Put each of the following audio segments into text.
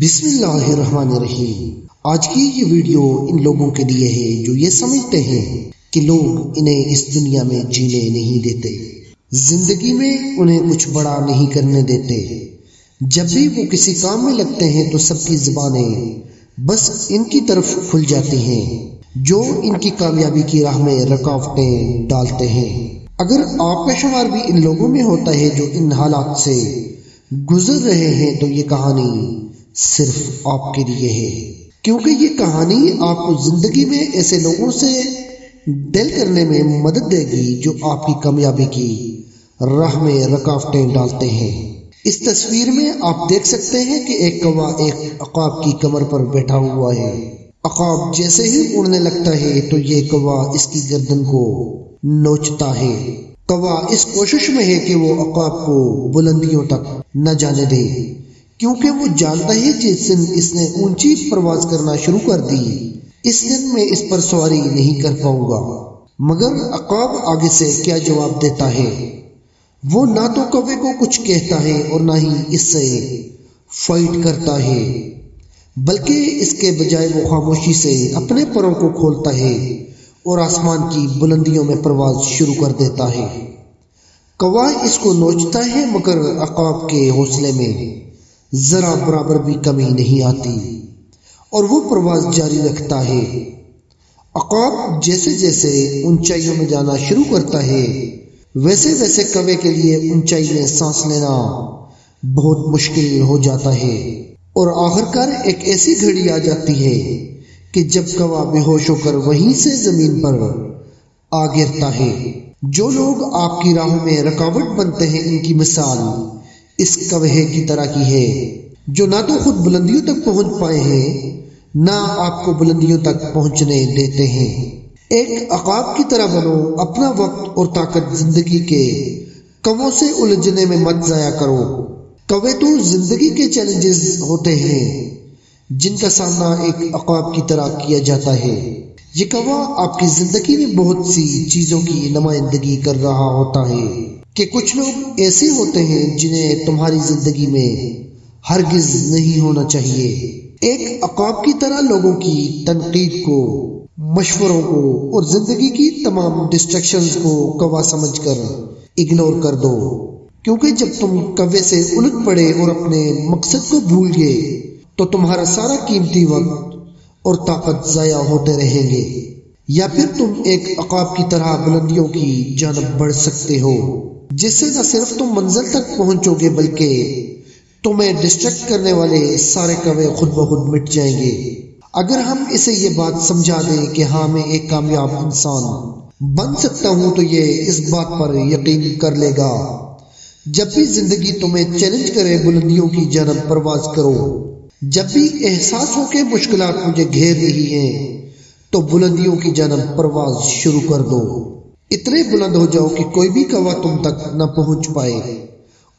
بسم اللہ الرحمن الرحیم۔ آج کی یہ ویڈیو ان لوگوں کے لیے ہے جو یہ سمجھتے ہیں کہ لوگ انہیں اس دنیا میں جینے نہیں دیتے، زندگی میں انہیں کچھ بڑا نہیں کرنے دیتے۔ جب بھی وہ کسی کام میں لگتے ہیں تو سب کی زبانیں بس ان کی طرف کھل جاتی ہیں جو ان کی کامیابی کی راہ میں رکاوٹیں ڈالتے ہیں۔ اگر آپ کا شمار بھی ان لوگوں میں ہوتا ہے جو ان حالات سے گزر رہے ہیں تو یہ کہانی صرف آپ کے لیے ہے، کیونکہ یہ کہانی آپ کو زندگی میں ایسے لوگوں سے ڈیل کرنے میں مدد دے گی جو آپ کی کامیابی کی راہ میں رکاوٹیں ڈالتے ہیں۔ اس تصویر میں آپ دیکھ سکتے ہیں کہ ایک کوا ایک عقاب کی کمر پر بیٹھا ہوا ہے۔ عقاب جیسے ہی اڑنے لگتا ہے تو یہ کوا اس کی گردن کو نوچتا ہے۔ کوا اس کوشش میں ہے کہ وہ عقاب کو بلندیوں تک نہ جانے دے، کیونکہ وہ جانتا ہے جس دن اس نے اونچی پرواز کرنا شروع کر دی اس دن میں اس پر سواری نہیں کر پاؤں گا۔ مگر عقاب آگے سے کیا جواب دیتا ہے؟ وہ نہ تو کوے کو کچھ کہتا ہے اور نہ ہی اس سے فائٹ کرتا ہے، بلکہ اس کے بجائے وہ خاموشی سے اپنے پروں کو کھولتا ہے اور آسمان کی بلندیوں میں پرواز شروع کر دیتا ہے۔ کوا اس کو نوچتا ہے مگر عقاب کے حوصلے میں ذرا برابر بھی کمی نہیں آتی اور وہ پرواز جاری رکھتا ہے۔ عقاب جیسے جیسے اونچائیوں میں جانا شروع کرتا ہے ویسے ویسے کوے کے لیے اونچائی میں سانس لینا بہت مشکل ہو جاتا ہے، اور آخرکار ایک ایسی گھڑی آ جاتی ہے کہ جب کوا بے ہوش ہو کر وہیں سے زمین پر آ گرتا ہے۔ جو لوگ آپ کی راہوں میں رکاوٹ بنتے ہیں ان کی مثال اس کوے کی طرح کی ہے جو نہ تو خود بلندیوں تک پہنچ پائے ہیں نہ آپ کو بلندیوں تک پہنچنے دیتے ہیں۔ ایک عقاب کی طرح بنو، اپنا وقت اور طاقت زندگی کے کووں سے الجھنے میں مت ضائع کرو۔ کوے تو زندگی کے چیلنجز ہوتے ہیں جن کا سامنا ایک عقاب کی طرح کیا جاتا ہے۔ یہ کوا آپ کی زندگی میں بہت سی چیزوں کی نمائندگی کر رہا ہوتا ہے کہ کچھ لوگ ایسے ہوتے ہیں جنہیں تمہاری زندگی میں ہرگز نہیں ہونا چاہیے۔ ایک عقاب کی طرح لوگوں کی تنقید کو، مشوروں کو اور زندگی کی تمام ڈسٹریکشنز کو کوا سمجھ کر اگنور کر دو، کیونکہ جب تم کوے سے الٹ پڑے اور اپنے مقصد کو بھول گئے تو تمہارا سارا قیمتی وقت اور طاقت ضائع ہوتے رہیں گے۔ یا پھر تم ایک عقاب کی طرح بلندیوں کی جانب بڑھ سکتے ہو جس سے نہ صرف تم منزل تک پہنچو گے بلکہ تمہیں ڈسٹریکٹ کرنے والے سارے کوے خود بخود مٹ جائیں گے۔ اگر ہم اسے یہ بات سمجھا دیں کہ ہاں میں ایک کامیاب انسان بن سکتا ہوں تو یہ اس بات پر یقین کر لے گا جب بھی زندگی تمہیں چیلنج کرے بلندیوں کی جانب پرواز کرو۔ جب بھی احساس ہو کہ مشکلات مجھے گھیر رہی ہیں تو بلندیوں کی جانب پرواز شروع کر دو۔ اتنے بلند ہو جاؤ کہ کوئی بھی کوا تم تک نہ پہنچ پائے،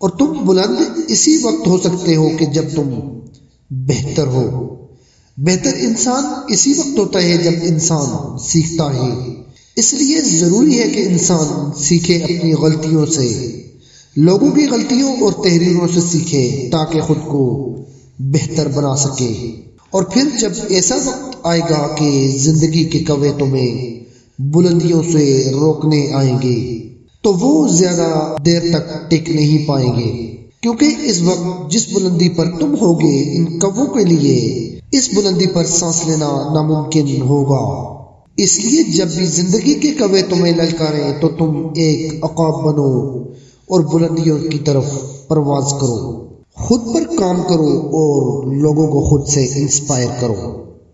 اور تم بلند اسی وقت ہو سکتے ہو کہ جب تم بہتر ہو۔ بہتر انسان اسی وقت ہوتا ہے جب انسان سیکھتا ہے۔ اس لیے ضروری ہے کہ انسان سیکھے، اپنی غلطیوں سے، لوگوں کی غلطیوں اور تحریروں سے سیکھے تاکہ خود کو بہتر بنا سکے۔ اور پھر جب ایسا وقت آئے گا کہ زندگی کے کوے تمہیں بلندیوں سے روکنے آئیں گے تو وہ زیادہ دیر تک ٹک نہیں پائیں گے، کیونکہ اس وقت جس بلندی پر تم ہوگے ان کووں کے لیے اس بلندی پر سانس لینا ناممکن ہوگا۔ اس لیے جب بھی زندگی کے کوے تمہیں للکاریں تو تم ایک عقاب بنو اور بلندیوں کی طرف پرواز کرو، خود پر کام کرو اور لوگوں کو خود سے انسپائر کرو۔